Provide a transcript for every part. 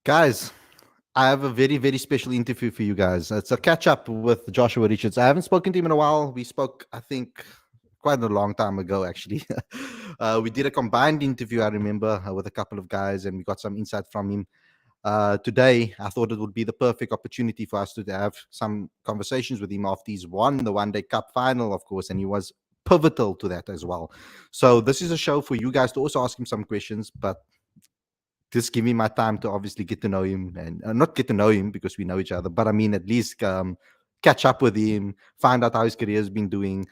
Guys, I have a very, very special interview for you guys. It's a catch up with Joshua Richards. I haven't spoken to him in a while. We spoke, I think, quite a long time ago, actually. We did a combined interview, I remember, with a couple of guys, and we got some insight from him. Today, I thought it would be the perfect opportunity for us to have some conversations with him after he's won the One Day Cup final, of course, and he was pivotal to that as well. So, this is a show for you guys to also ask him some questions, but just give me my time to obviously get to know him and not get to know him because we know each other, but I mean, at least catch up with him, find out how his career has been doing.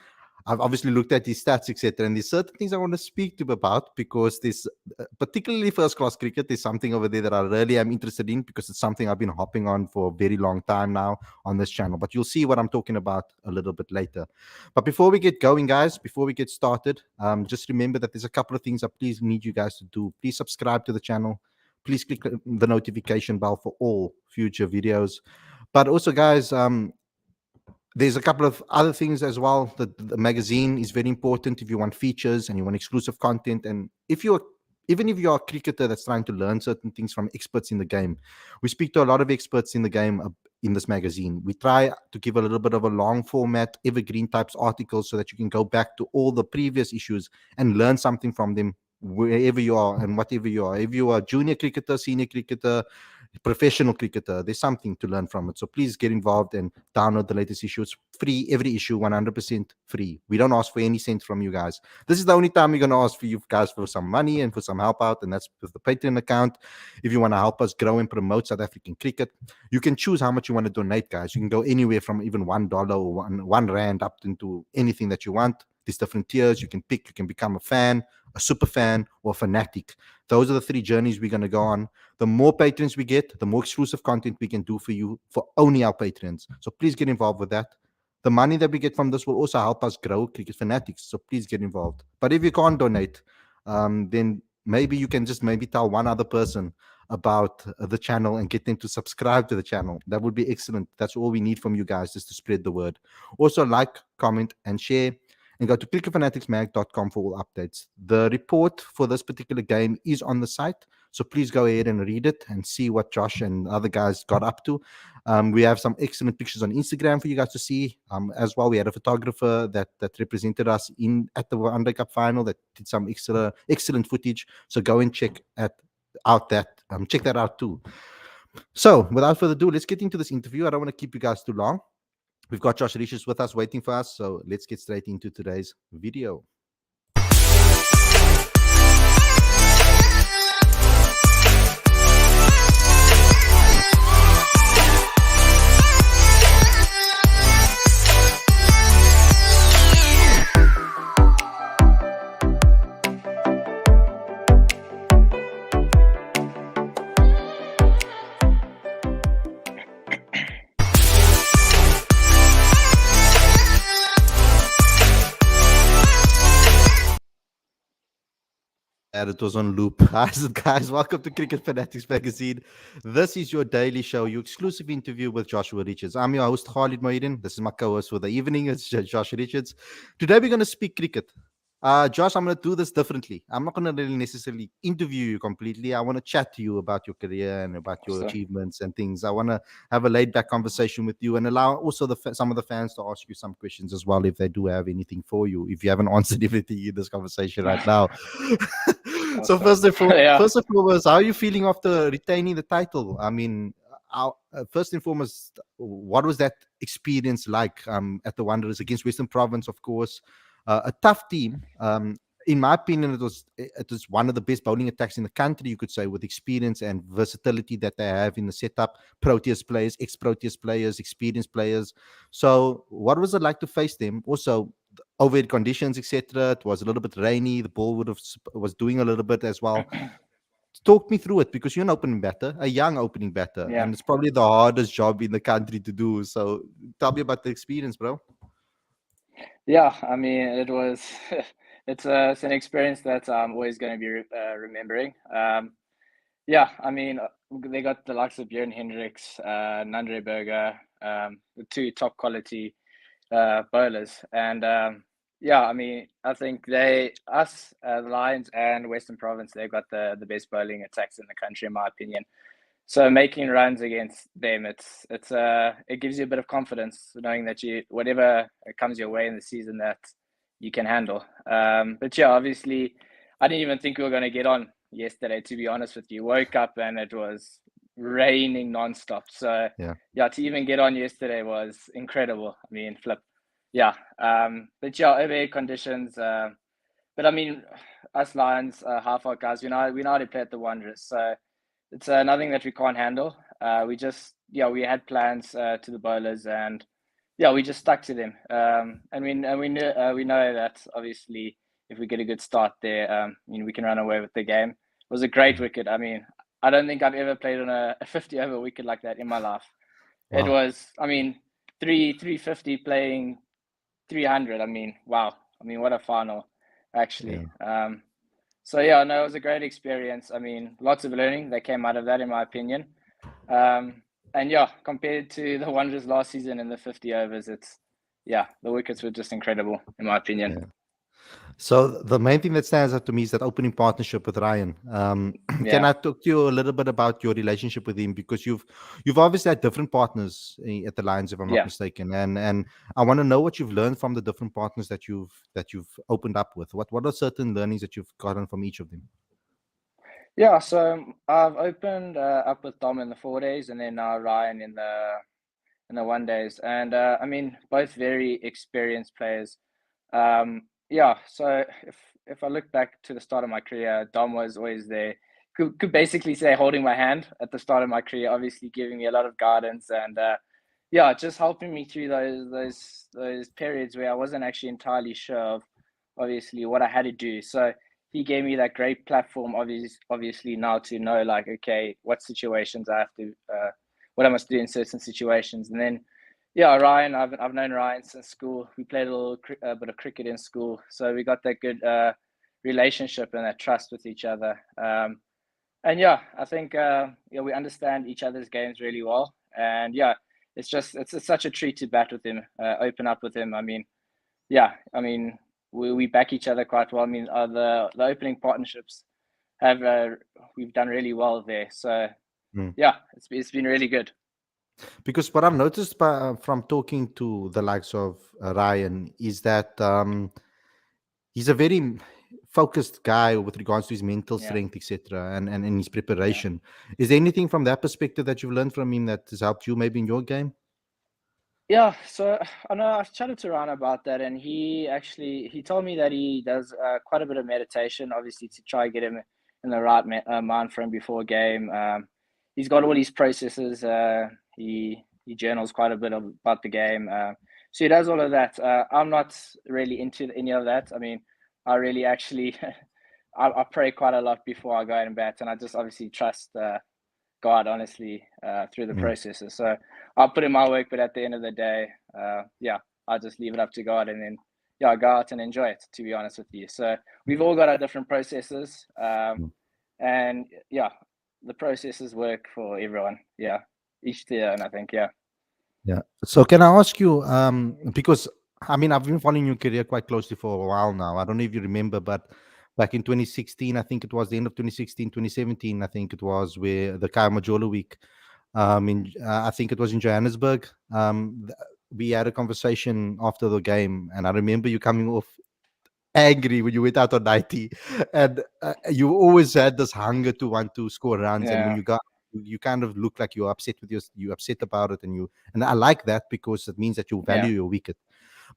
I've obviously looked at his stats, etc. And there's certain things I want to speak to him about because this, particularly first class cricket, is something over there that I really am interested in because it's something I've been hopping on for a very long time now on this channel. But you'll see what I'm talking about a little bit later. But before we get going, guys, before we get started, just remember that there's a couple of things I please need you guys to do. Please subscribe to the channel. Please click the notification bell for all future videos. But also, guys, there's a couple of other things as well. The magazine is very important if you want features and you want exclusive content. And even if you're a cricketer that's trying to learn certain things from experts in the game, we speak to a lot of experts in the game in this magazine. We try to give a little bit of a long format, evergreen types articles so that you can go back to all the previous issues and learn something from them wherever you are and whatever you are. If you are a junior cricketer, senior cricketer, professional cricketer, there's something to learn from it. So please get involved and download the latest issue. It's free, every issue, 100% free. We don't ask for any cent from you guys. This is the only time we're going to ask for you guys for some money and for some help out, and that's with the Patreon account. If you want to help us grow and promote South African cricket, you can choose how much you want to donate, guys. You can go anywhere from even $1 or one rand up into anything that you want. There's different tiers you can pick. You can become a fan, a super fan, or a fanatic. Those are the three journeys we're going to go on. The more patrons we get, the more exclusive content we can do for you for only our patrons. So please get involved with that. The money that we get from this will also help us grow Cricket Fanatics. So please get involved. But if you can't donate, then maybe you can just maybe tell one other person about the channel and get them to subscribe to the channel. That would be excellent. That's all we need from you guys, just to spread the word. Also, like, comment, and share. And go to cricketfanaticsmag.com for all updates. The report for this particular game is on the site, so please go ahead and read it and see what Josh and other guys got up to. We have some excellent pictures on Instagram for you guys to see as well. We had a photographer that represented us at the One Day Cup final that did some excellent footage. So go and check that out too. So without further ado, let's get into this interview. I don't want to keep you guys too long. We've got Josh Richards with us waiting for us, so let's get straight into today's video. And it was on loop. Hi, guys. Welcome to Cricket Fanatics Magazine. This is your daily show, your exclusive interview with Joshua Richards. I'm your host, Khalid. This is my co-host for the evening. It's Josh Richards. Today, we're going to speak cricket. Josh, I'm going to do this differently. I'm not going to really necessarily interview you completely. I want to chat to you about your career and about your achievements and things. I want to have a laid-back conversation with you and allow also some of the fans to ask you some questions as well if they do have anything for you, if you haven't answered everything in this conversation right now. So first and foremost, how are you feeling after retaining the title? I mean, first and foremost, what was that experience like at the Wanderers against Western Province, of course? A tough team. In my opinion, it was one of the best bowling attacks in the country, you could say, with experience and versatility that they have in the setup. Proteas players, ex-Proteas players, experienced players. So what was it like to face them? Also, overhead conditions, etc. It was a little bit rainy. The ball was doing a little bit as well. Talk me through it, because you're an opening batter, a young opening batter, and it's probably the hardest job in the country to do. So tell me about the experience, bro. Yeah, I mean, it's an experience that I'm always going to be remembering. Yeah, I mean, they got the likes of Björn Hendricks, Nandre Berger, the two top quality bowlers. And yeah, I mean, I think the Lions and Western Province, they've got the best bowling attacks in the country, in my opinion. So making runs against them, it gives you a bit of confidence knowing that whatever comes your way in the season that you can handle. But yeah, obviously, I didn't even think we were going to get on yesterday. To be honest with you, woke up and it was raining nonstop. So yeah, to even get on yesterday was incredible. I mean, flip, yeah. But yeah, overhead conditions. But I mean, us Lions, half-out guys, we know how to play at the Wanderers. So it's nothing that we can't handle. We had plans to the bowlers, and yeah, we just stuck to them. And we know that obviously if we get a good start there, we can run away with the game. It was a great wicket. I mean, I don't think I've ever played on a 50-over wicket like that in my life. Wow. It was, I mean, 350 playing 300. I mean, wow. I mean, what a final, actually. Yeah. So yeah, no, it was a great experience. I mean, lots of learning that came out of that, in my opinion. And yeah, compared to the Wanderers last season in the 50 overs, the wickets were just incredible, in my opinion. Yeah. So the main thing that stands out to me is that opening partnership with Ryan. Can I talk to you a little bit about your relationship with him? Because you've obviously had different partners at the Lions, if I'm not mistaken, and I want to know what you've learned from the different partners that you've opened up with. What are certain learnings that you've gotten from each of them? Yeah, so I've opened up with Dom in the 4 days, and then now Ryan in the 1 days, and I mean, both very experienced players. So if I look back to the start of my career, Dom was always there. Could basically say holding my hand at the start of my career, obviously giving me a lot of guidance and just helping me through those periods where I wasn't actually entirely sure of obviously what I had to do. So he gave me that great platform, obviously now to know, like, okay, what situations I have to, what I must do in certain situations. And then, yeah, Ryan, I've known Ryan since school. We played a bit of cricket in school, so we got that good relationship and that trust with each other. And yeah, I think we understand each other's games really well. And yeah, it's such a treat to bat with him, open up with him. I mean, we back each other quite well. I mean, the opening partnerships we've done really well there. So yeah, it's been really good. Because what I've noticed from talking to the likes of Ryan is that he's a very focused guy with regards to his mental strength, etc., and his preparation. Is there anything from that perspective that you've learned from him that has helped you maybe in your game? Yeah, so I know I've chatted to Ryan about that, and he told me that he does quite a bit of meditation, obviously, to try and get him in the right mind frame before a game. He's got all these processes. He journals quite a bit about the game. So he does all of that. I'm not really into any of that. I mean, I really actually I pray quite a lot before I go out and bat, and I just obviously trust God, honestly, through the processes. So I'll put in my work, but at the end of the day, I'll just leave it up to God, and then I go out and enjoy it, to be honest with you. So we've all got our different processes, and the processes work for everyone. Yeah, each tier, and I think Yeah. So can I ask you, because I mean, I've been following your career quite closely for a while now. I don't know if you remember, but back in 2016, I think it was the end of 2016, 2017, I think it was, where the Kaya Majola week, I think it was in Johannesburg. We had a conversation after the game, and I remember you coming off angry when you went out on 90, and you always had this hunger to want to score runs, and when you got, you kind of look like you're upset with you upset about it, and I like that because it means that you value your wicket.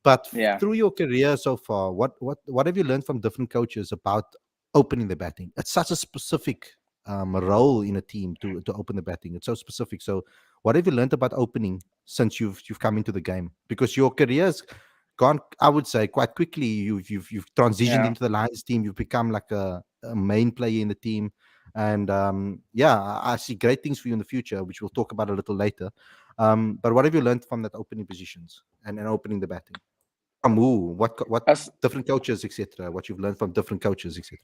But through your career so far, what have you learned from different coaches about opening the batting? It's such a specific role in a team to open the batting. It's so specific. So what have you learned about opening since you've come into the game? Because your career's gone, I would say, quite quickly. You've transitioned into the Lions team. You've become like a main player in the team. And I see great things for you in the future, which we'll talk about a little later. But what have you learned from that opening positions and opening the batting? From who? What different coaches, etc. What you've learned from different coaches, etc.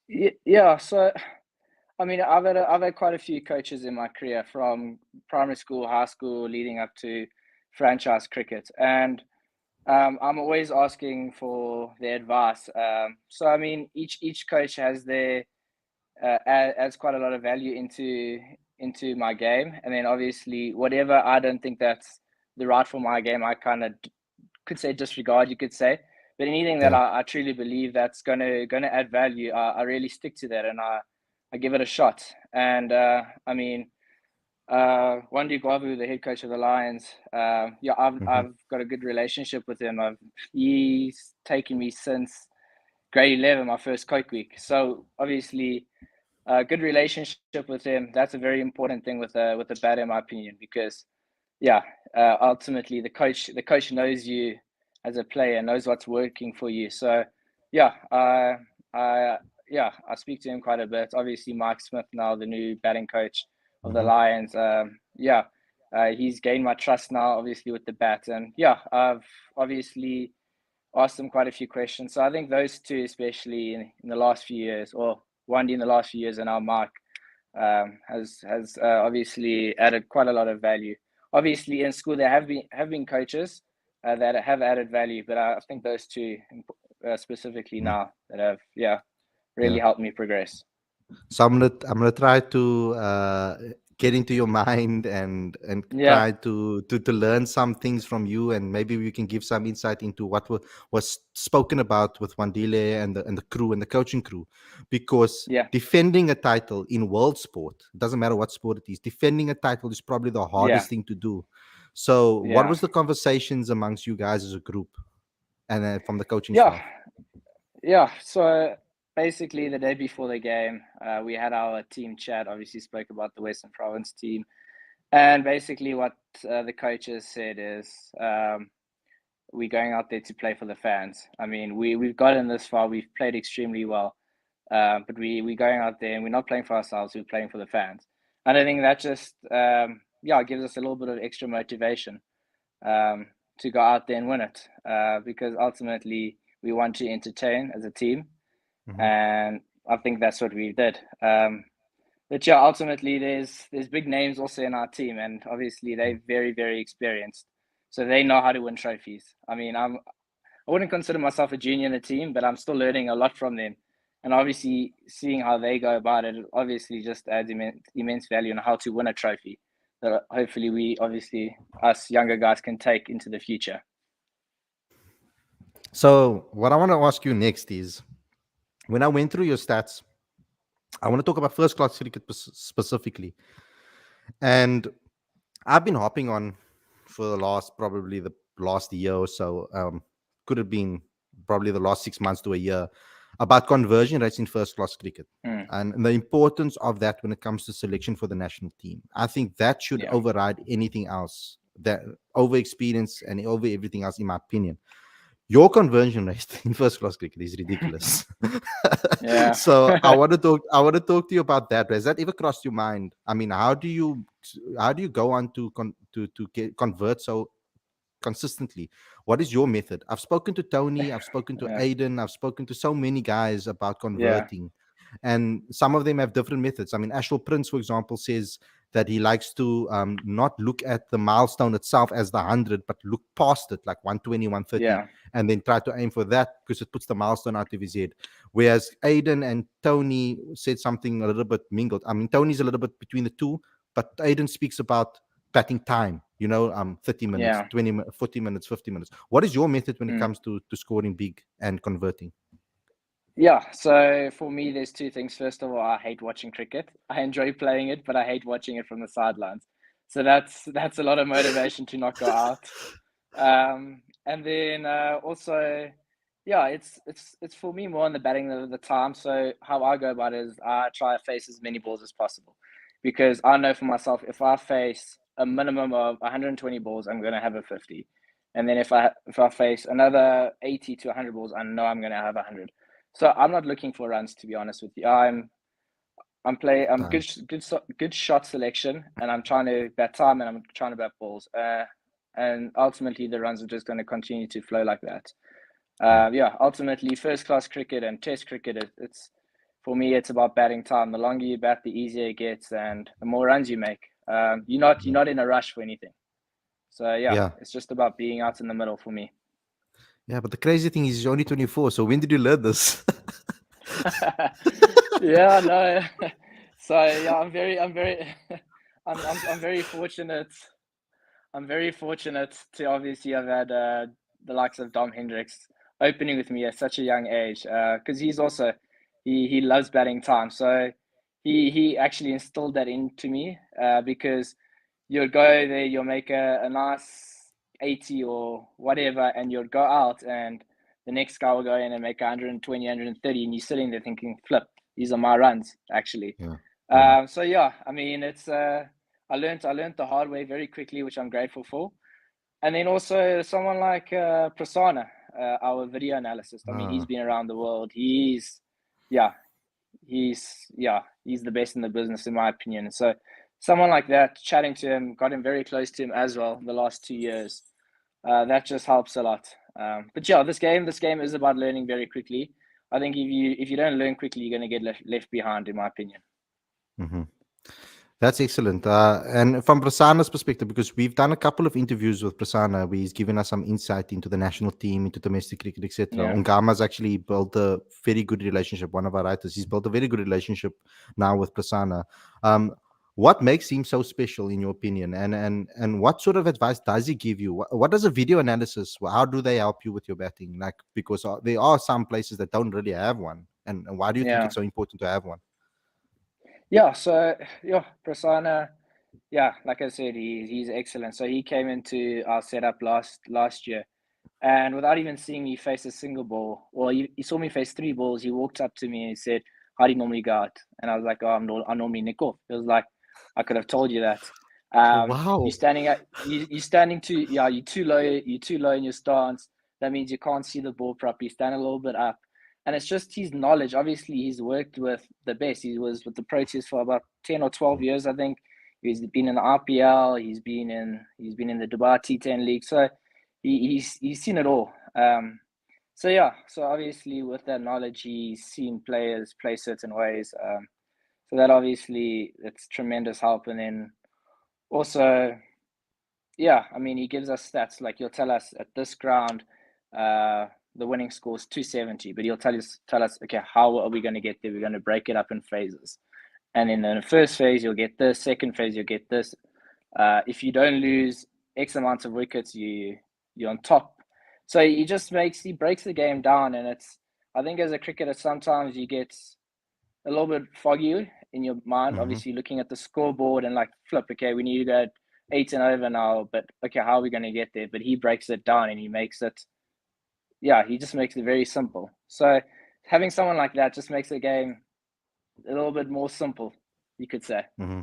Yeah. So, I mean, I've had quite a few coaches in my career, from primary school, high school, leading up to franchise cricket, and I'm always asking for their advice. So, I mean, each coach has adds quite a lot of value into into my game, and then obviously whatever I don't think that's the right for my game, I kind of could say disregard, you could say. But anything that Yeah. I truly believe that's gonna add value, I really stick to that, and I give it a shot. And I mean, Wandy Gwabu, the head coach of the Lions, yeah, Mm-hmm. I've got a good relationship with him. He's taken me since grade 11, my first coach week. So obviously, a good relationship with him. That's a very important thing with a bat, in my opinion, because yeah, ultimately the coach knows you as a player, knows what's working for you. So yeah, I yeah, I speak to him quite a bit. Obviously, Mike Smith now, the new batting coach of the Mm-hmm. Lions. Yeah, he's gained my trust now, obviously with the bat, and yeah, I've obviously asked him quite a few questions. So I think those two, especially in the last few years, or Wandy in the last few years, and now Mike, has obviously added quite a lot of value. Obviously, in school there have been coaches that have added value, but I think those two specifically Mm. now that have really Yeah. helped me progress. So I'm gonna try to get into your mind and Yeah, try to learn some things from you, and maybe we can give some insight into what was spoken about with Wandile and the crew and the coaching crew, because yeah, defending a title in world sport, it doesn't matter what sport it is, defending a title is probably the yeah, hardest thing to do. So what yeah, was the conversations amongst you guys as a group and from the coaching yeah, staff? yeah. So basically, the day before the game, we had our team chat. Obviously, spoke about the Western Province team, and basically what the coaches said is. We're going out there to play for the fans. I mean, we've gotten this far. We've played extremely well, but we're going out there and we're not playing for ourselves. We're playing for the fans. And I think that just yeah, gives us a little bit of extra motivation um, to go out there and win it, because ultimately we want to entertain as a team, Hmm. and I think that's what we did. But yeah, ultimately there's big names also in our team, and obviously they're very experienced, so they know how to win trophies. I mean, I wouldn't consider myself a junior in the team, but I'm still learning a lot from them, and obviously seeing how they go about it obviously just adds immense value on how to win a trophy that hopefully we obviously us younger guys can take into the future. So what I want to ask you next is, when I went through your stats, I want to talk about first class cricket specifically. And I've been hopping on for the last, probably the last year or so. Could have been probably the last 6 months to a year, about conversion rates in first class cricket Mm, and the importance of that when it comes to selection for the national team. I think that should yeah, override anything else, that over experience and over everything else, in my opinion. Your conversion rate in first class cricket is ridiculous. yeah, So I want to talk to you about that. Has that ever crossed your mind? I mean, how do you go on to get, convert so consistently? What is your method? I've spoken to Tony, I've spoken to yeah, Aiden, I've spoken to so many guys about yeah, converting, and some of them have different methods. I mean, Ashwell Prince, for example, says that he likes to not look at the milestone itself as the 100, but look past it, like 120, 130, yeah, and then try to aim for that because it puts the milestone out of his head. Whereas Aiden and Tony said something a little bit mingled. I mean, Tony's a little bit between the two, but Aiden speaks about batting time, 30 minutes, yeah. 20 40 minutes, 50 minutes. What is your method when it Mm. comes to scoring big and converting? Yeah, so for me, there's two things. First of all, I hate watching cricket. I enjoy playing it, but I hate watching it from the sidelines. So that's a lot of motivation to not go out. And then also, yeah, it's for me more on the batting of the time. So how I go about it is I try to face as many balls as possible, because I know for myself if I face a minimum of 120 balls, I'm gonna have a 50, and then if I face another 80 to 100 balls, I know I'm gonna have 100. So I'm not looking for runs, to be honest with you. I'm Time. good shot selection, and I'm trying to bat time, and I'm trying to bat balls. And ultimately the runs are just going to continue to flow like that. Mm. Yeah, ultimately first class cricket and test cricket, it's for me it's about batting time. The longer you bat, the easier it gets, and the more runs you make. You're Yeah. not in a rush for anything. So yeah, Yeah. it's just about being out in the middle for me. Yeah. But the crazy thing is, you're only 24. So when did you learn this? Yeah, no. So yeah, I'm very fortunate. I'm very fortunate to obviously have had the likes of Dom Hendricks opening with me at such a young age. Because he's also he loves batting time, so he actually instilled that into me. Because you'll go there, you'll make a nice 80 or whatever, and you'll go out, and the next guy will go in and make 120, 130, and you're sitting there thinking, flip, these are my runs, actually. Yeah. Yeah. So yeah, I mean, it's I learned the hard way very quickly, which I'm grateful for. And then also someone like Prasanna, our video analyst. I mean, he's Ah. been around the world. Yeah, he's the best in the business in my opinion. So someone like that, chatting to him, got him very close to him as well the last 2 years. That just helps a lot. But yeah, this game is about learning very quickly. I think if you don't learn quickly, you're going to get left behind, in my opinion. Mm-hmm. That's excellent. And from Prasanna's perspective, because we've done a couple of interviews with Prasanna, where he's given us some insight into the national team, into domestic cricket, etc. Yeah, Ungama's actually built a very good relationship. One of our writers, he's built a very good relationship now with Prasanna. What makes him so special, in your opinion? And what sort of advice does he give you? What does a video analysis? How do they help you with your batting? Like, because there are some places that don't really have one, and why do you think yeah, it's so important to have one? yeah. So yeah, Prasanna. Yeah, like I said, he's excellent. So he came into our setup last year, and without even seeing me face a single ball, well, he saw me face three balls. He walked up to me and he said, "How do you normally go out?" And I was like, "Oh, I normally nick off." It was like, I could have told you that. Wow. You're standing too, yeah, you're too low. You're too low in your stance. That means you can't see the ball properly. Stand a little bit up, and it's just his knowledge. Obviously, he's worked with the best. He was with the Proteas for about 10 or 12 years, I think. He's been in the RPL. He's been in the Dubai T10 League. So he's seen it all. So yeah, so obviously with that knowledge, he's seen players play certain ways. So that obviously it's tremendous help. And then also, yeah, I mean, he gives us stats like he'll tell us at this ground, the winning score is 270, but he'll tell us, okay, how are we going to get there? We're going to break it up in phases. And in the first phase, you'll get this. Second phase, you'll get this. If you don't lose X amount of wickets, you're on top. So he breaks the game down, and I think as a cricketer, sometimes you get a little bit foggy in your mind. Mm-hmm. Obviously, looking at the scoreboard and like flip, okay, we need to go 8 and over now, but okay, how are we going to get there? But he breaks it down and he just makes it very simple. So having someone like that just makes the game a little bit more simple, you could say. Mm-hmm.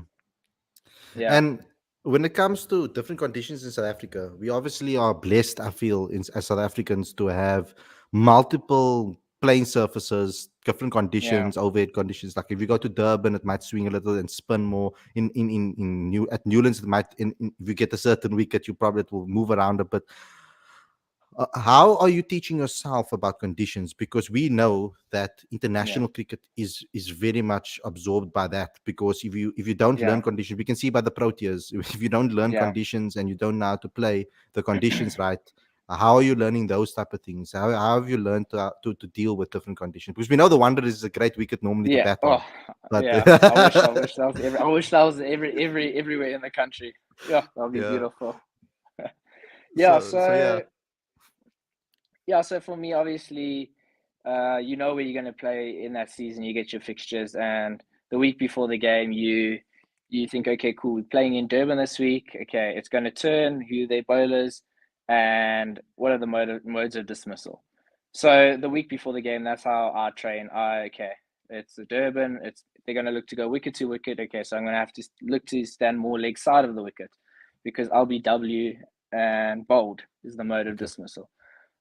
Yeah, And when it comes to different conditions in South Africa, we obviously are blessed, I feel, as South Africans to have multiple playing surfaces, different yeah, conditions, overhead conditions. Like if you go to Durban, it might swing a little and spin more. At Newlands, it might. If you get a certain wicket, it will move around a bit. How are you teaching yourself about conditions? Because we know that yeah, international cricket is very much absorbed by that. Because if you don't learn yeah, conditions, we can see by the Proteas. If you don't learn yeah. conditions and you don't know how to play the conditions right, how are you learning those type of things? How have you learned to deal with different conditions? Because we know the Wonder is a great wicket normally to Yeah. bat on, Oh, but yeah. I wish that was everywhere in the country. Yeah, that would be yeah. beautiful. Yeah. So yeah. So for me, obviously, you know where you're going to play in that season. You get your fixtures, and the week before the game, you think, okay, cool, we're playing in Durban this week. Okay, it's going to turn. Who are their bowlers, and what are the modes of dismissal? So the week before the game, that's how I train. Okay, it's the Durban. They're going to look to go wicket to wicket. Okay, so I'm going to have to look to stand more leg side of the wicket because LBW and bold is the mode of Okay. dismissal.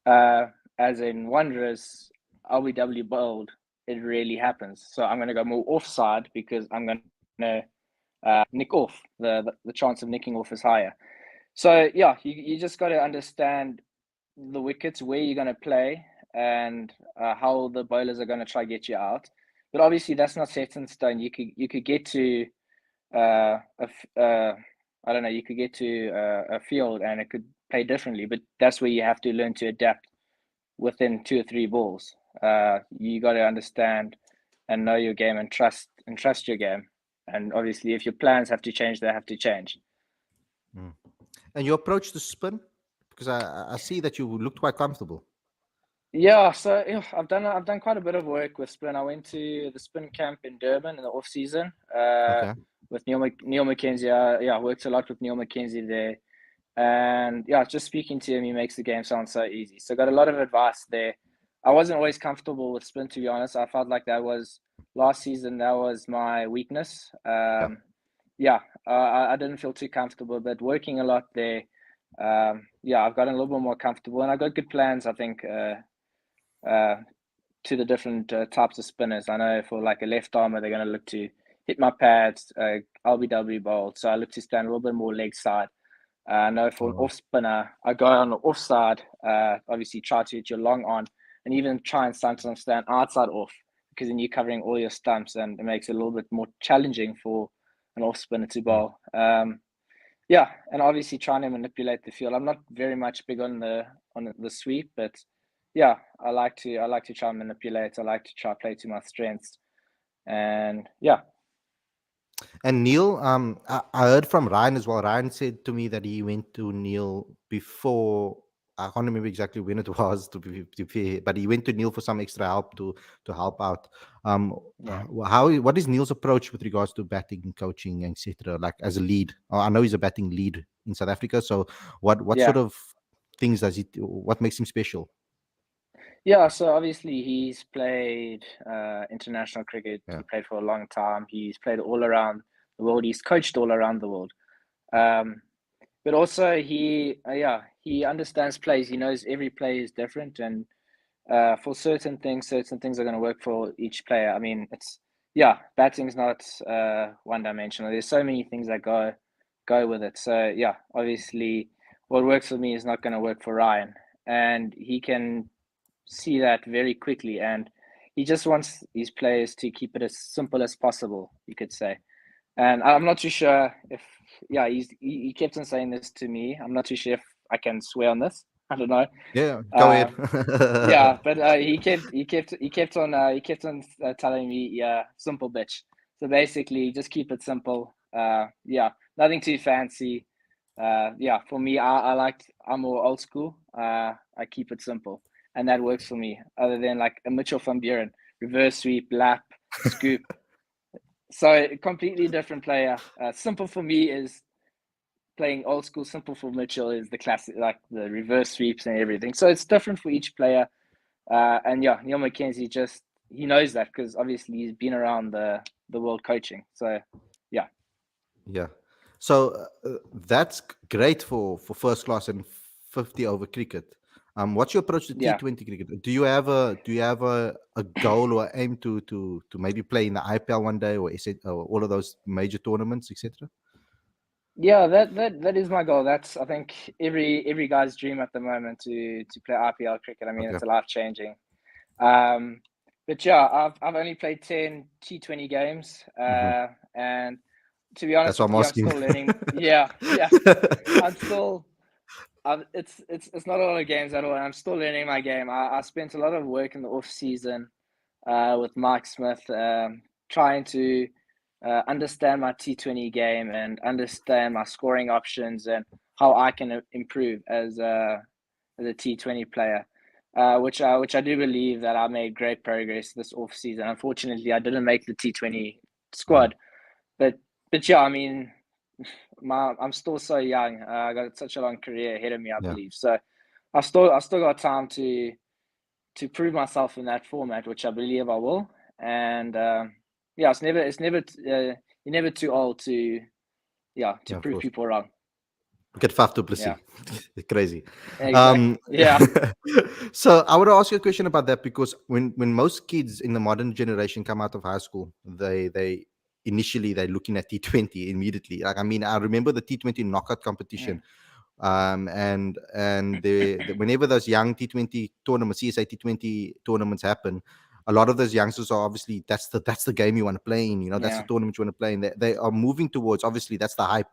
Uh, as in Wanderers, LBW bold, it really happens. So I'm going to go more offside because I'm going to nick off. The chance of nicking off is higher. So yeah, you just got to understand the wickets, where you're going to play, and how the bowlers are going to try get you out. But obviously, that's not set in stone. You could get to I don't know. You could get to a field and it could play differently. But that's where you have to learn to adapt within 2 or 3 balls. You got to understand and know your game and trust your game. And obviously, if your plans have to change, they have to change. Mm. And your approach to spin, because I see that you looked quite comfortable. Yeah, so I've done quite a bit of work with spin. I went to the spin camp in Durban in the off season Okay. with Neil McKenzie. Yeah, I worked a lot with Neil McKenzie there, and yeah, just speaking to him, he makes the game sound so easy. So got a lot of advice there. I wasn't always comfortable with spin, to be honest. I felt like that was last season. That was my weakness. Yeah. Yeah, I didn't feel too comfortable, but working a lot there. Yeah, I've gotten a little bit more comfortable, and I got good plans. I think. Uh, to the different types of spinners. I know for like a left armer, they're going to look to hit my pads, LBW bowl. So I look to stand a little bit more leg side. I know for an Oh, off spinner, I go on the off side, obviously try to hit your long on and even try and sometimes stand outside off because then you're covering all your stumps and it makes it a little bit more challenging for an off spinner to mm. bowl. Yeah, and obviously trying to manipulate the field. I'm not very much big on the sweep, but yeah, I like to try and manipulate. I like to try play to my strengths, and yeah, And Neil, I heard from Ryan as well. Ryan said to me that he went to Neil before. I can't remember exactly when it was to be fair, but he went to Neil for some extra help to help out. yeah, What is Neil's approach with regards to batting, coaching, etc. Like as a lead? I know he's a batting lead in South Africa. So what sort yeah, of things does he? What makes him special? yeah. So obviously he's played international cricket. Yeah. He played for a long time. He's played all around the world. He's coached all around the world. Um, but also he understands plays. He knows every play is different, and for certain things are going to work for each player. I mean, it's yeah, batting's not one dimensional. There's so many things that go with it. So yeah, obviously, what works for me is not going to work for Ryan, and he can see that very quickly. And he just wants his players to keep it as simple as possible. You could say. And I'm not too sure if yeah, he kept on saying this to me. I'm not too sure if I can swear on this. I don't know. Yeah. Go ahead. Um, yeah, but he kept on telling me, yeah, simple bitch. So basically, just keep it simple. Yeah, nothing too fancy. Yeah, for me, I'm more old school. I keep it simple, and that works for me. Other than like a Mitchell van Buren, reverse sweep, lap, scoop. So a completely different player. Simple for me is playing old school. Simple for Mitchell is the classic, like the reverse sweeps and everything. So it's different for each player. And yeah, Neil McKenzie just he knows that because obviously he's been around the world coaching. So yeah, Yeah. So that's great for first class and 50 over cricket. What's your approach to yeah, T20 cricket? Do you have a goal or aim to maybe play in the IPL one day, or is it or all of those major tournaments, etc.? yeah. That is my goal. That's I think every guy's dream at the moment to play IPL cricket. I mean, Okay. it's a life changing. Um, but yeah, I've only played 10 T20 games, Hmm. and to be honest That's what with I'm you, I'm asking. still learning. Yeah, yeah. I'm still. It's not a lot of games at all. And I'm still learning my game. I spent a lot of work in the off season, with Mike Smith, trying to understand my T20 game and understand my scoring options and how I can improve as a T20 player. Which I do believe that I made great progress this off season. Unfortunately, I didn't make the T20 Mhm. squad, but yeah, I mean, I'm still so young. I got such a long career ahead of me, I Yeah, believe. So I've still got time to prove myself in that format, which I believe I will. And yeah, you're never too old to yeah to yeah, of prove course. people wrong. Look at Faf du Yeah, Plessis. Crazy. exactly. Um, Yeah, so I want to ask you a question about that because when most kids in the modern generation come out of high school, they initially they're looking at T20 immediately. Like I mean, I remember the T20 knockout competition. mm, And whenever those young T20 tournaments, CSA T20 tournaments happen, a lot of those youngsters are obviously that's the game you want to play in. That's the yeah, tournament you want to play in. They are moving towards obviously that's the hype.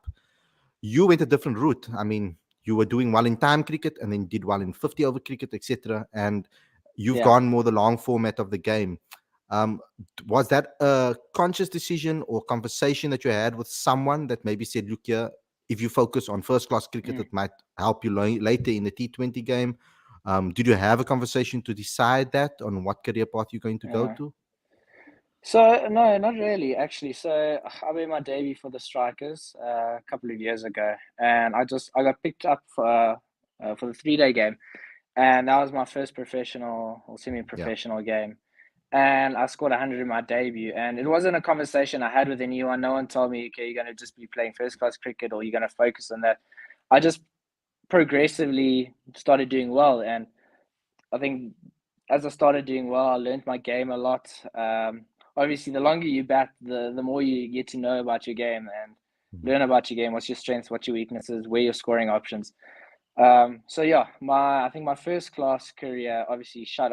You went a different route. I mean, you were doing well in time cricket and then did well in 50 over cricket, etc. And you've yeah. gone more the long format of the game. Um, was that a conscious decision or conversation that you had with someone that maybe said, look here, if you focus on first class cricket, it might help you later in the T20 game? Did you have a conversation to decide that on what career path you're going to go Yeah. to? So no, not really actually. So I made my debut for the Strikers a couple of years ago, and I got picked up for the 3-day game, and that was my first professional or Yeah. semi-professional game. And I scored 100 in my debut. And it wasn't a conversation I had with anyone. No one told me, okay, you're going to just be playing first class cricket or you're going to focus on that. I just progressively started doing well. And I think as I started doing well, I learned my game a lot. Obviously, the longer you bat, the more you get to know about your game and learn about your game. What's your strengths? What's your weaknesses? Where your scoring options? So yeah, I think my first class career obviously shut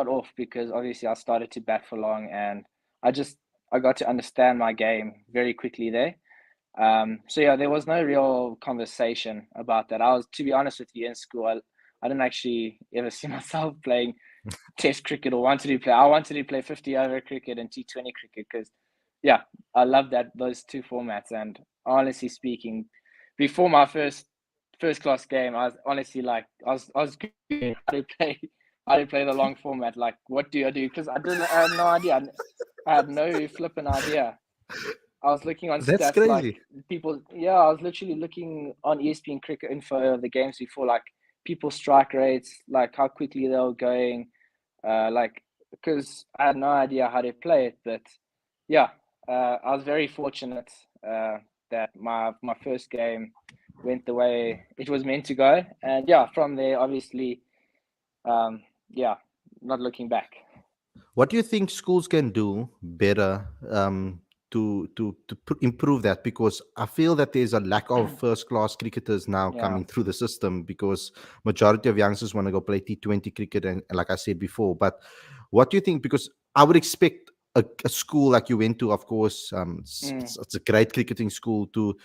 off because obviously I started to bat for long and I just I got to understand my game very quickly there. So yeah, there was no real conversation about that. To be honest with you, in school, I didn't actually ever see myself playing Test cricket or wanted to play. I wanted to play 50-over cricket and T20 cricket because, yeah, I love those two formats. And honestly speaking, before my first class game, I was honestly like I was googling how to play the long format. Like, what do I do? Because I had no idea. I had no flipping idea. I was looking on That's stats like crazy. people. Yeah, I was literally looking on ESPN Cricket Info of the games before, like people's strike rates, like how quickly they were going, like because I had no idea how to play it. But yeah, I was very fortunate that my first game went the way it was meant to go, and yeah, from there, obviously, yeah, not looking back. What do you think schools can do better improve that? Because I feel that there's a lack of first class cricketers now Yeah. coming through the system because majority of youngsters want to go play T20 cricket and like I said before. But what do you think? Because I would expect a school like you went to, of course, Mm. it's a great cricketing school to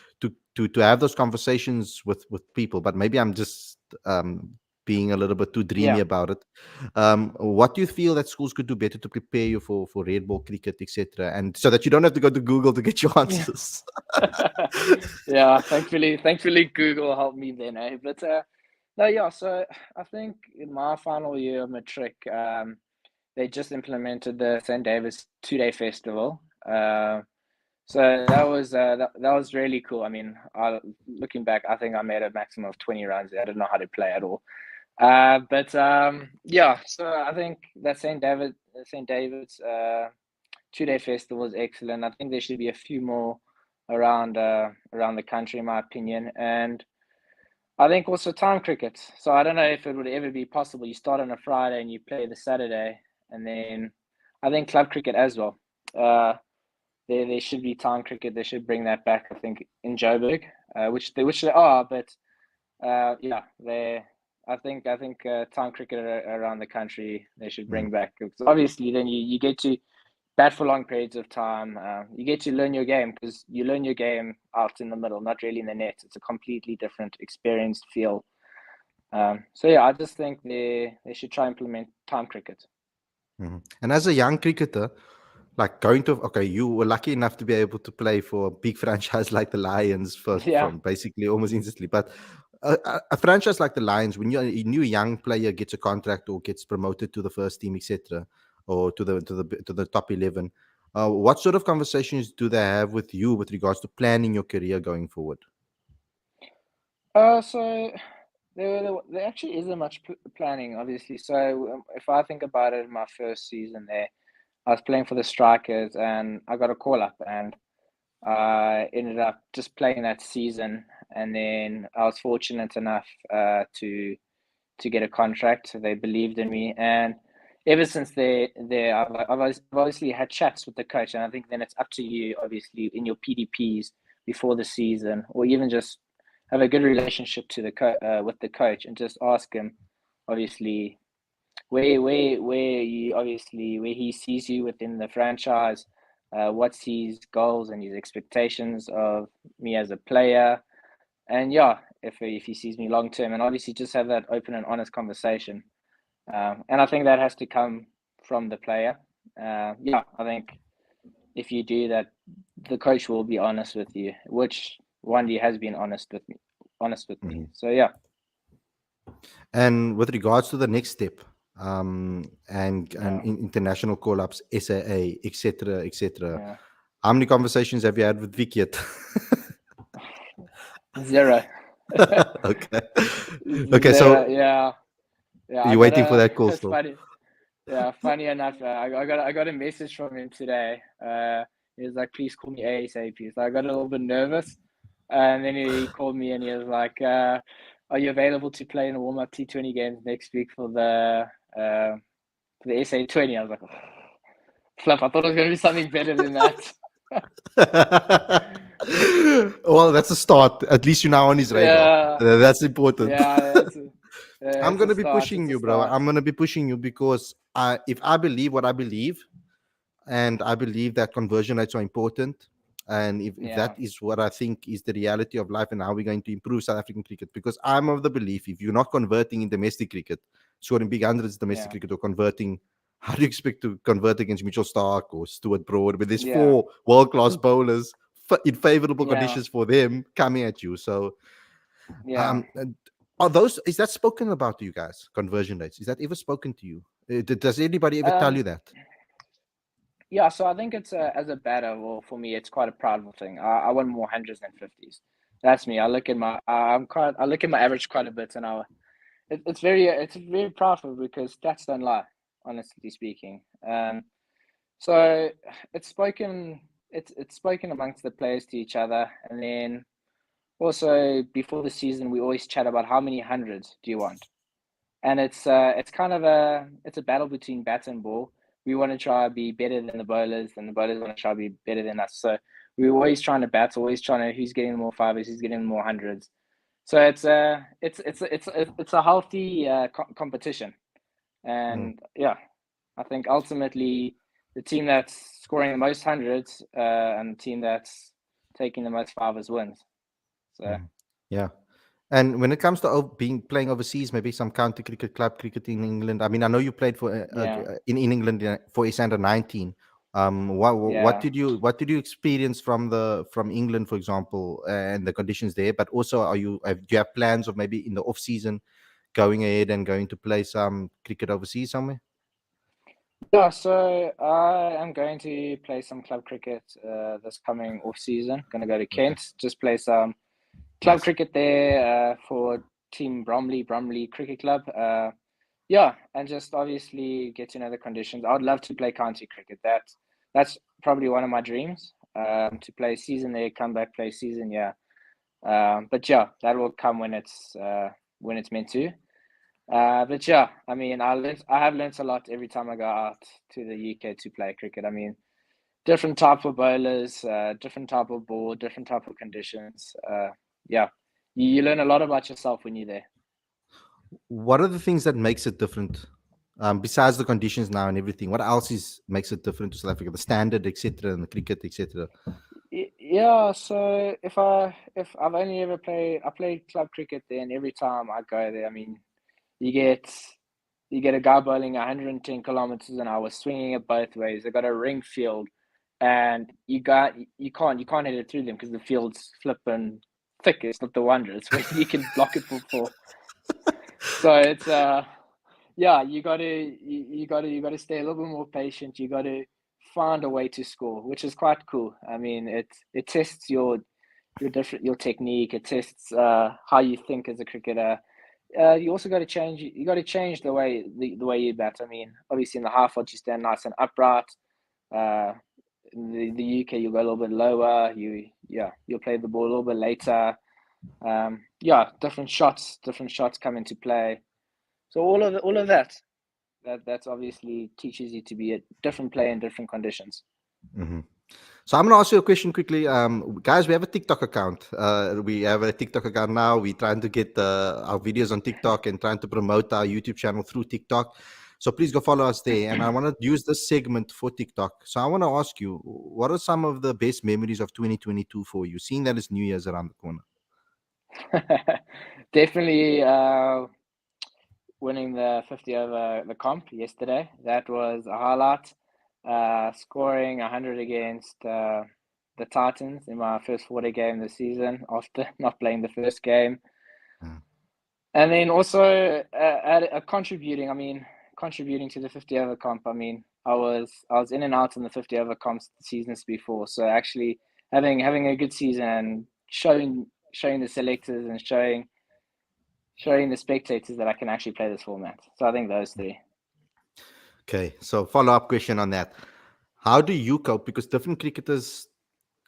have those conversations with people. But maybe I'm just being a little bit too dreamy Yeah. about it. What do you feel that schools could do better to prepare you for red ball cricket, etc., and so that you don't have to go to Google to get your Yeah. answers? Yeah, thankfully Google helped me then, eh? But no, yeah, so I think in my final year of matric, they just implemented the St. David's 2-day festival. So that was really cool. I mean, looking back, I think I made a maximum of 20 runs. I didn't know how to play at all. But yeah, so I think that St. David's 2-day festival is excellent. I think there should be a few more around the country, in my opinion. And I think also time cricket. So I don't know if it would ever be possible. You start on a Friday and you play the Saturday, and then I think club cricket as well. Uh, there should be time cricket. They should bring that back. I think in Joburg, which they are, but yeah, they. I think time cricket around the country they should Mm, bring back because obviously then you get to bat for long periods of time. You get to learn your game because you learn your game out in the middle, not really in the net. It's a completely different experience feel. So yeah, I just think they should try implement time cricket. mhm. And as a young cricketer, like going to okay, you were lucky enough to be able to play for a big franchise like the Lions first Yeah. from basically almost instantly. But a franchise like the Lions, when a new young player gets a contract or gets promoted to the first team, etc., or to the top 11, what sort of conversations do they have with you with regards to planning your career going forward? So there actually isn't much planning, obviously. So if I think about it, in my first season there, I was playing for the Strikers, and I got a call up, and I ended up just playing that season, and then I was fortunate enough to get a contract. So they believed in me, and ever since I've obviously had chats with the coach, and I think then it's up to you, obviously, in your PDPs before the season, or even just have a good relationship to with the coach, and just ask him, obviously, where he sees you within the franchise, what's his goals and his expectations of me as a player, and yeah, if he sees me long term, and obviously just have that open and honest conversation. And I think that has to come from the player. Yeah, I think if you do that, the coach will be honest with you, which Wandy has been honest with me. So yeah. And with regards to the next step, and Yeah. international call-ups, SAA, etc., etc. Yeah. How many conversations have you had with Vic yet? 0. Okay. Okay, 0. so Yeah. I you're got waiting for a. that call It's still. funny. Yeah, funny enough, I got a message from him today. He was like, "Please call me ASAP." So I got a little bit nervous, and then he called me and he was like, "Are you available to play in a warm-up T20 games next week for the SA20?" I was like, oh, "Flip! I thought it was going to be something better than that." Well, that's a start. At least you're now on his radar. Yeah, That's important. yeah, I'm it's a gonna be start. pushing It's a you, bro. start. I'm gonna be pushing you because if I believe what I believe, and I believe that conversion rates are important, and if that Yeah, is what I think is the reality of life and how we're going to improve South African cricket, because I'm of the belief if you're not converting in domestic cricket, scoring big hundreds domestic yeah, cricket, or converting, how do you expect to convert against Mitchell Stark or Stuart Broad when there's yeah, 4 world-class bowlers in favorable yeah, conditions for them coming at you? So yeah. and are those, is that spoken about to you guys, conversion rates? Is that ever spoken to you? Does anybody ever tell you Um, that? Yeah, so I think it's as a batter, well, for me, it's quite a proudful thing. I want more hundreds than fifties. That's me. I look at my, I look at my average quite a bit, and it's very proudful because stats don't lie, honestly speaking. So it's spoken, it's spoken amongst the players to each other, and then also before the season, we always chat about how many hundreds do you want, and it's kind of a battle between bat and ball. We want to try to be better than the bowlers, and the bowlers want to try to be better than us. So we're always trying to bat, always trying to who's getting more fivers, who's getting more hundreds. So it's a healthy competition, Mm. and yeah, I think ultimately the team that's scoring the most hundreds and the team that's taking the most fivers wins. So Mhm. Yeah. And when it comes to being playing overseas, maybe some county cricket, club cricket in England. I mean, I know you played for yeah, in England for East Under 19. What yeah. did you experience from England, for example, and the conditions there? But also, do you have plans of maybe in the off season going ahead and going to play some cricket overseas somewhere? Yeah, so I am going to play some club cricket this coming off season. Going to go to Okay, Kent, just play some club nice. cricket there for Team Bromley Cricket Club. Yeah, and just obviously get to know the conditions. I would love to play county cricket. That's probably one of my dreams. To play season there, come back, play season. Yeah, but yeah, that will come when it's meant to. But yeah, I mean, I have learnt a lot every time I go out to the UK to play cricket. I mean, different type of bowlers, different type of ball, different type of conditions. Yeah, you learn a lot about yourself when you're there. What are the things that makes it different? Besides the conditions now and everything, what else makes it different to South Africa? The standard, etc., and the cricket, etc. Yeah, so if I've only ever I played club cricket there, and every time I go there, I mean, you get you get a guy bowling 110 kilometers an hour, swinging it both ways. They got a ring field, and you can't hit it through them because the field's flipping thick. It's not the wonder. It's where you can block it for four. So it's yeah, you gotta stay a little bit more patient. You gotta find a way to score, which is quite cool. I mean, it tests your technique. It tests how you think as a cricketer. You also got to change. You got to change the way you bat. I mean, obviously in the half odds you stand nice and upright. Uh, in the UK you go a little bit lower. You'll play the ball a little bit later. Yeah, different shots come into play. So all of that's obviously teaches you to be a different player in different conditions. Hmm. So I'm going to ask you a question quickly. Guys, we have a TikTok account. We have a TikTok account now. We're trying to get our videos on TikTok and trying to promote our YouTube channel through TikTok. So please go follow us there. And I want to use this segment for TikTok. So I want to ask you, what are some of the best memories of 2022 for you, seeing that it's New Year's around the corner? Definitely. winning the 50 over the comp yesterday. That was a highlight. Scoring 100 against the Titans in my first 40 game this season after not playing the first game. And then also contributing to the 50 over comp. I mean, I was in and out in the 50 over comps the seasons before. So actually having a good season and showing the selectors and showing the spectators that I can actually play this format. So I think those three. Okay, so follow-up question on that. How do you cope? Because different cricketers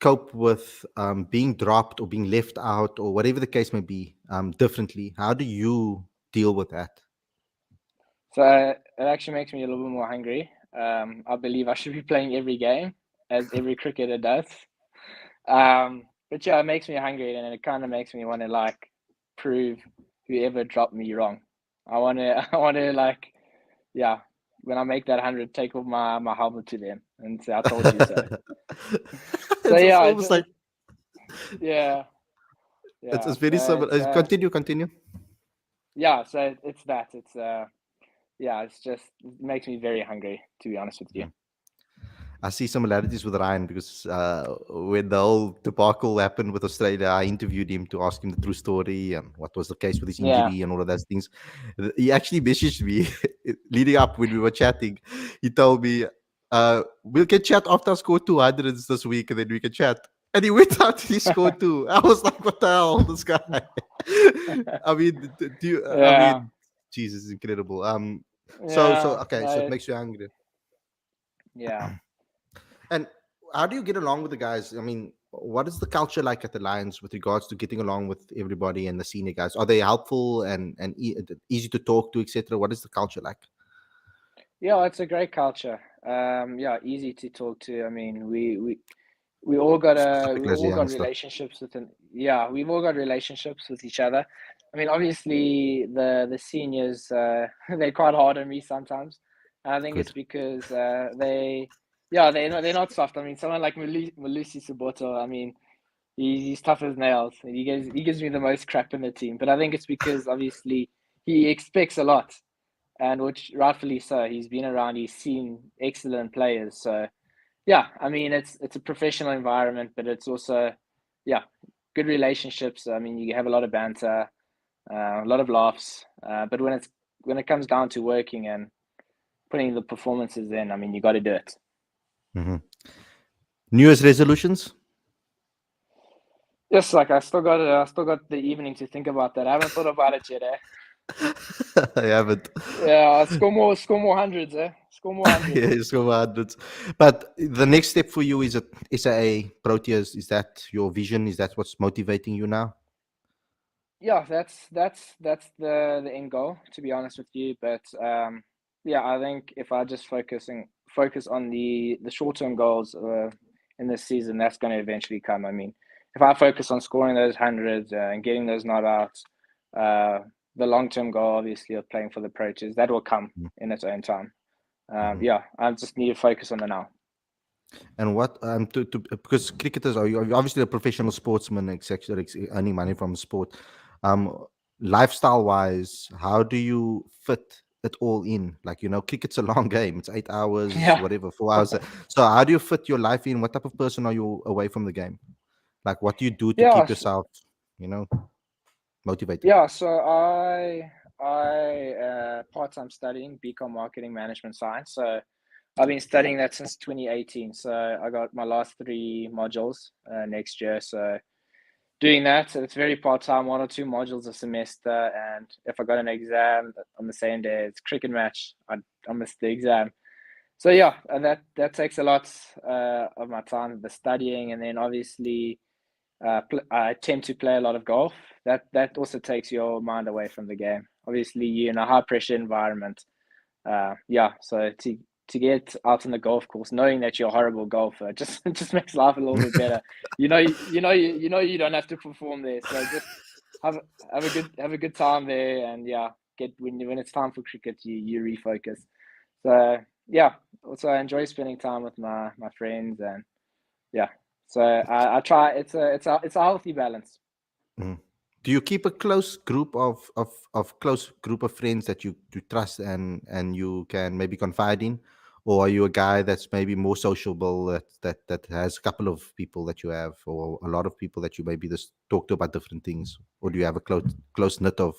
cope with being dropped or being left out or whatever the case may be differently. How do you deal with that? So it actually makes me a little bit more hungry. I believe I should be playing every game, as every cricketer does. But yeah, it makes me hungry, and it kind of makes me want to like prove whoever dropped me wrong. I want to like, yeah, when I make that 100, take off my helmet to them and say, "I told you so." So yeah, almost like yeah. It's very similar. Continue. Yeah, so it's that. It's yeah, it's just it makes me very hungry, to be honest with you. I see similarities with Ryan because when the whole debacle happened with Australia, I interviewed him to ask him the true story and what was the case with his injury and all of those things. He actually messaged me leading up when we were chatting. He told me, we'll get chat after I score 200s this week and then we can chat. And he went out and he scored 2. I was like, what the hell, this guy? I mean, I mean, Jesus, incredible. So okay, so it makes you angry. Yeah. And how do you get along with the guys? I mean, what is the culture like at the Lions with regards to getting along with everybody and the senior guys? Are they helpful and easy to talk to, etc.? What is the culture like? Yeah, it's a great culture. Yeah, easy to talk to. I mean, we all got relationships with them. Yeah, we've all got relationships with each other. I mean, obviously the seniors they're quite hard on me sometimes. I think it's because they're not soft. I mean, someone like Malusi Suboto, I mean, he's tough as nails. He gives me the most crap in the team. But I think it's because obviously he expects a lot, and which rightfully so. He's been around. He's seen excellent players. So yeah, I mean, it's a professional environment, but it's also good relationships. I mean, you have a lot of banter, a lot of laughs. But when it comes down to working and putting the performances in, I mean, you got to do it. Mm-hmm. New Year's resolutions? Yes, like I still got the evening to think about that. I haven't thought about it yet. I haven't. Yeah, score more hundreds. Score more hundreds. Yeah, score more hundreds. But the next step for you is at SAA Proteas. Is that your vision? Is that what's motivating you now? Yeah, that's the end goal, to be honest with you. But yeah, I think if I just focus on the short-term goals in this season, that's going to eventually come. I mean, if I focus on scoring those hundreds and getting those not outs, the long-term goal, obviously, of playing for the Proteas, that will come in its own time. Yeah, I just need to focus on the now. And what because cricketers are obviously a professional sportsman, etc., earning money from sport. Lifestyle wise, how do you fit it all in? Like, cricket's a long game. It's 8 hours, whatever, 4 hours. So how do you fit your life in? What type of person are you away from the game? Like, what do you do to keep yourself, motivated? Yeah, so I part-time studying BCom Marketing Management Science. So I've been studying that since 2018. So I got my last 3 modules next year. So doing that, so it's very part-time, 1 or 2 modules a semester. And if I got an exam on the same day, it's cricket match, I missed the exam. So yeah, and that takes a lot of my time, the studying, and then obviously I tend to play a lot of golf. That also takes your mind away from the game. Obviously, you're in a high pressure environment. So to get out on the golf course, knowing that you're a horrible golfer, just makes life a little bit better. You don't have to perform there, so just have a good time there, and when it's time for cricket, you refocus. So also I enjoy spending time with my friends, and so I try. It's a healthy balance. do you keep a close group of close group of friends that you trust and you can maybe confide in, or are you a guy that's maybe more sociable, that has a couple of people that you have, or a lot of people that you maybe just talk to about different things, or do you have a close knit of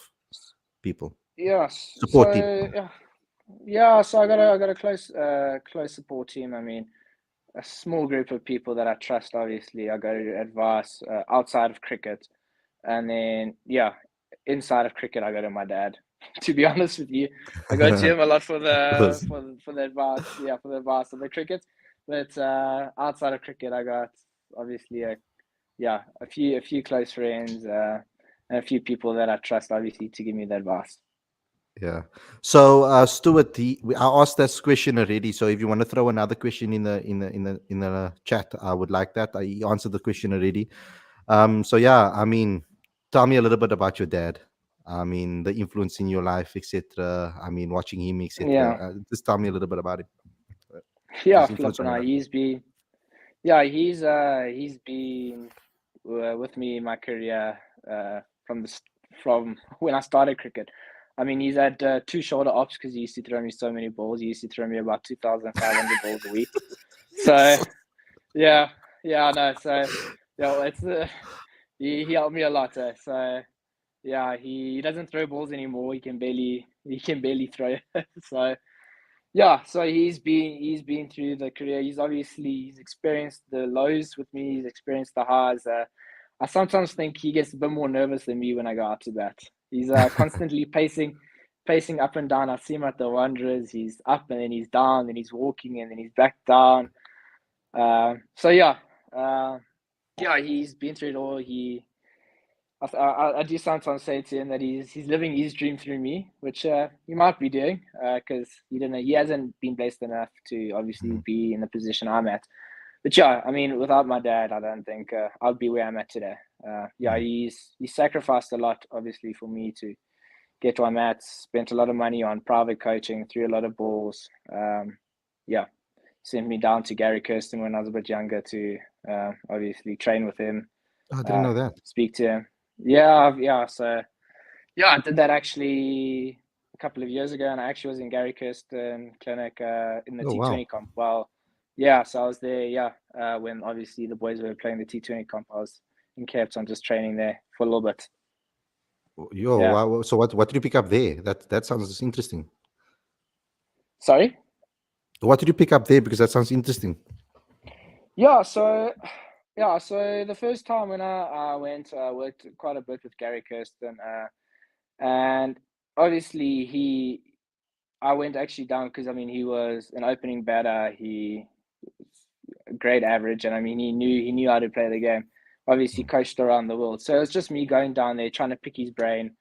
people, Yes. support team? So yeah. So I got a close support team. I mean, a small group of people that I trust. Obviously, I go to advice outside of cricket, and then yeah, inside of cricket, I go to my dad. To be honest with you, I go to him a lot for the Because- for the advice. Yeah, for the advice of the cricket. But outside of cricket, I got obviously a few close friends and a few people that I trust, obviously, to give me the advice. Yeah. So, Stuart, I asked this question already. So, if you want to throw another question in the chat, I would like that. I answered the question already. So yeah, I mean, tell me a little bit about your dad. I mean, the influence in your life, etc. I mean, watching him, etc. Yeah, Just tell me a little bit about him. uh, yeah, His influence on flipping your out. life. He's been with me in my career from when I started cricket. I mean, he's had two shoulder ops because he used to throw me so many balls. He used to throw me about 2,500 balls a week. So yeah, yeah, I know. So yeah, it's he helped me a lot. So yeah, he doesn't throw balls anymore. He can barely throw. So yeah, so he's been through the career. He's experienced the lows with me. He's experienced the highs. I sometimes think he gets a bit more nervous than me when I go out to bat. He's constantly pacing up and down. I see him at the Wanderers. He's up and then he's down, then he's walking and then he's back down. So uh, yeah, he's been through it all. I do sometimes say to him that he's living his dream through me, which he might be doing because he hasn't been blessed enough to obviously Mhm. be in the position I'm at. But yeah, I mean, without my dad, I don't think I'd be where I'm at today. Yeah, Mhm. he's sacrificed a lot, obviously, for me to get where I'm at. Spent a lot of money on private coaching, threw a lot of balls. Yeah, sent me down to Gary Kirsten when I was a bit younger to obviously train with him, Oh, I didn't uh, know that. speak to him. Yeah. So yeah, I did that actually a couple of years ago, and I actually was in Gary Kirsten clinic in the Oh, wow. T20 comp. Well, yeah, so I was there. Yeah, when obviously the boys were playing the T20 comp, I was in Cape Town just training there for a little bit. Yo, Yeah. wow. So what did you pick up there? That sounds interesting. Sorry. What did you pick up there? Because that sounds interesting. Yeah. So So the first time when I went, I worked quite a bit with Gary Kirsten, and obviously I went actually down because I mean he was an opening batter. He great average, and I mean he knew how to play the game. Obviously, coached around the world, so it was just me going down there trying to pick his brain,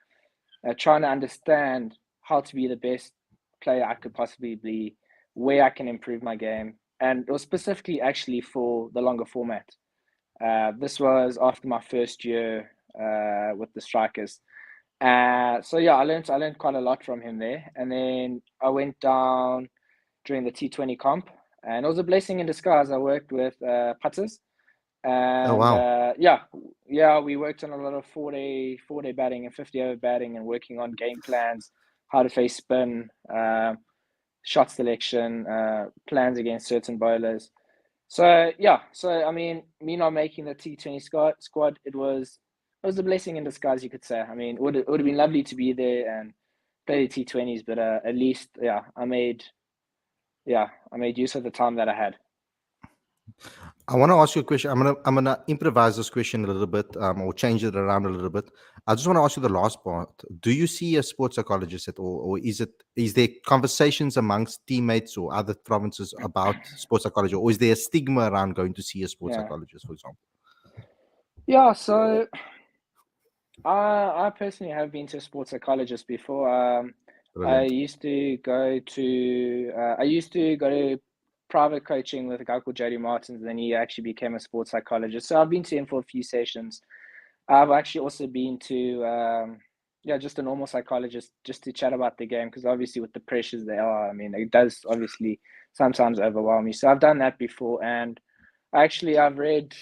trying to understand how to be the best player I could possibly be, where I can improve my game, and it was specifically actually for the longer format. This was after my first year with the Strikers. So yeah, I learned quite a lot from him there, and then I went down during the T20 comp, and it was a blessing in disguise. I worked with putters, Oh, and wow. yeah, we worked on a lot of four day batting and 50 over batting, and working on game plans, how to face spin, shot selection, plans against certain bowlers. So yeah, so I mean, me not making the T20 squad, it was a blessing in disguise, you could say. I mean, it would have been lovely to be there and play the T20s, but at least I made use of the time that I had. I want to ask you a question. I'm gonna improvise this question a little bit, or change it around a little bit. I just want to ask you the last part. Do you see a sports psychologist at all, or is there conversations amongst teammates or other provinces about sports psychology, or is there a stigma around going to see a sports Yeah, psychologist, for example? yeah. So I personally have been to a sports psychologist before. I Brilliant. used to go to private coaching with a guy called Jody Martins, and then he actually became a sports psychologist. So I've been to him for a few sessions. I've actually also been to just a normal psychologist just to chat about the game because obviously with the pressures there are, I mean, it does obviously sometimes overwhelm you. So I've done that before, and actually I've read.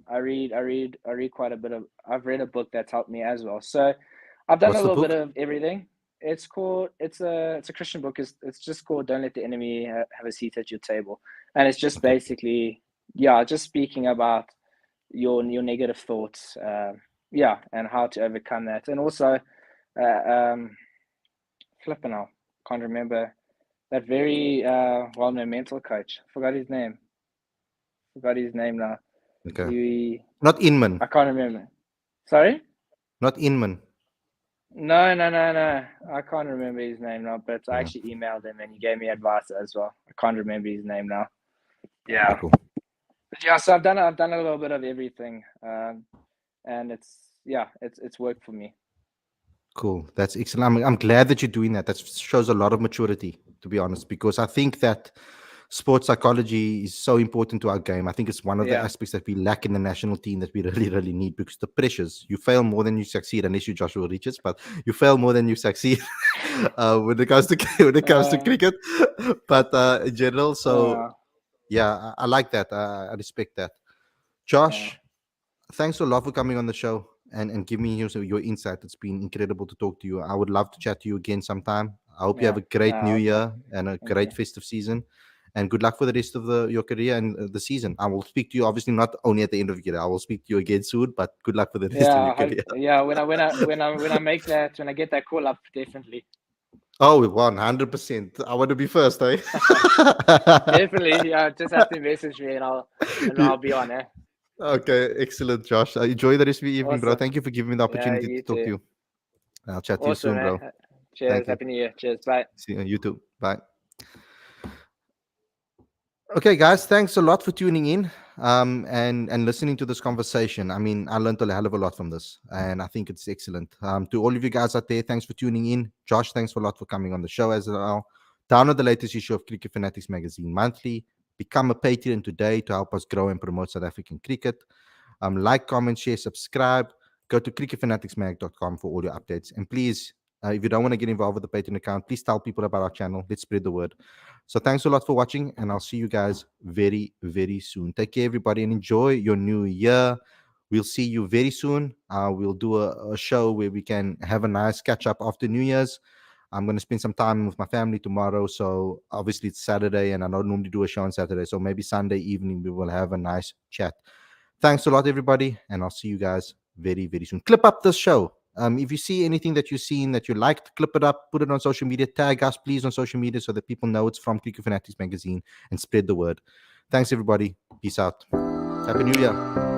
I read quite a bit of. I've read a book that's helped me as well. So I've done a What's the little bit book? of everything. It's a Christian book. It's just called "Don't Let the Enemy Have a Seat at Your Table," and it's just Okay. basically, yeah, just speaking about your negative thoughts, yeah, and how to overcome that, and also, um, flipping out, can't remember that very well-known mental coach. Forgot his name now. Okay. He, Not Inman. I can't remember. Sorry? Not Inman. No, no, no, no. I can't remember his name now, but I Yeah. actually emailed him and he gave me advice as well. I can't remember his name now. Okay, Yeah. cool. But yeah, so I've done a little bit of everything. And it's worked for me. Cool. That's excellent. I'm glad that you're doing that. That shows a lot of maturity, to be honest, because I think that sports psychology is so important to our game. I think it's one of the Yeah. aspects that we lack in the national team that we really, really need, because the pressures, you fail more than you succeed, unless you Joshua Richards, but you fail more than you succeed when it comes to Uh, cricket. But in general, so uh, yeah, I like that. I respect that. uh, Josh, thanks a lot for coming on the show and giving me your insight. It's been incredible to talk to you. I would love to chat to you again sometime. I hope you have yeah. a great new As well. year and a Thank great you. festive season. And good luck for the rest of your career and the season. I will speak to you obviously not only at the end of the year. I will speak to you again soon, but good luck for the rest of your Yeah, career. yeah. When I make that, when I get that call up, definitely. Oh, 100%. I want to be first, eh? Definitely, yeah. Just have to message me and Yeah. I'll be on it. Okay, excellent, Josh. Enjoy the rest of your evening, bro. Awesome. Thank you for giving me the Yeah, opportunity to you talk to too. you. I'll chat to you Awesome, soon, man. bro. Cheers. Thank you. Happy New Year. Cheers. Bye. See you too. Bye. Okay, guys, thanks a lot for tuning in and listening to this conversation. I mean, I learned a hell of a lot from this, and I think it's excellent. To all of you guys out there, thanks for tuning in. Josh, thanks a lot for coming on the show as well. Download the latest issue of Cricket Fanatics magazine monthly. Become a patron today to help us grow and promote South African cricket. Like, comment, share, subscribe. Go to cricketfanaticsmag.com for all your updates. And please, if you don't want to get involved with the Patreon account, please tell people about our channel. Let's spread the word. So thanks a lot for watching, and I'll see you guys very, very soon. Take care, everybody, and enjoy your new year. We'll see you very soon. We'll do a show where we can have a nice catch up after New Year's. I'm going to spend some time with my family tomorrow. So obviously it's Saturday, and I don't normally do a show on Saturday. So maybe Sunday evening we will have a nice chat. Thanks a lot, everybody, and I'll see you guys very, very soon. Clip up this show. If you see anything that you've seen that you liked, clip it up, put it on social media, tag us, please, on social media so that people know it's from Cricket Fanatics Magazine and spread the word. Thanks, everybody. Peace out. Happy New Year.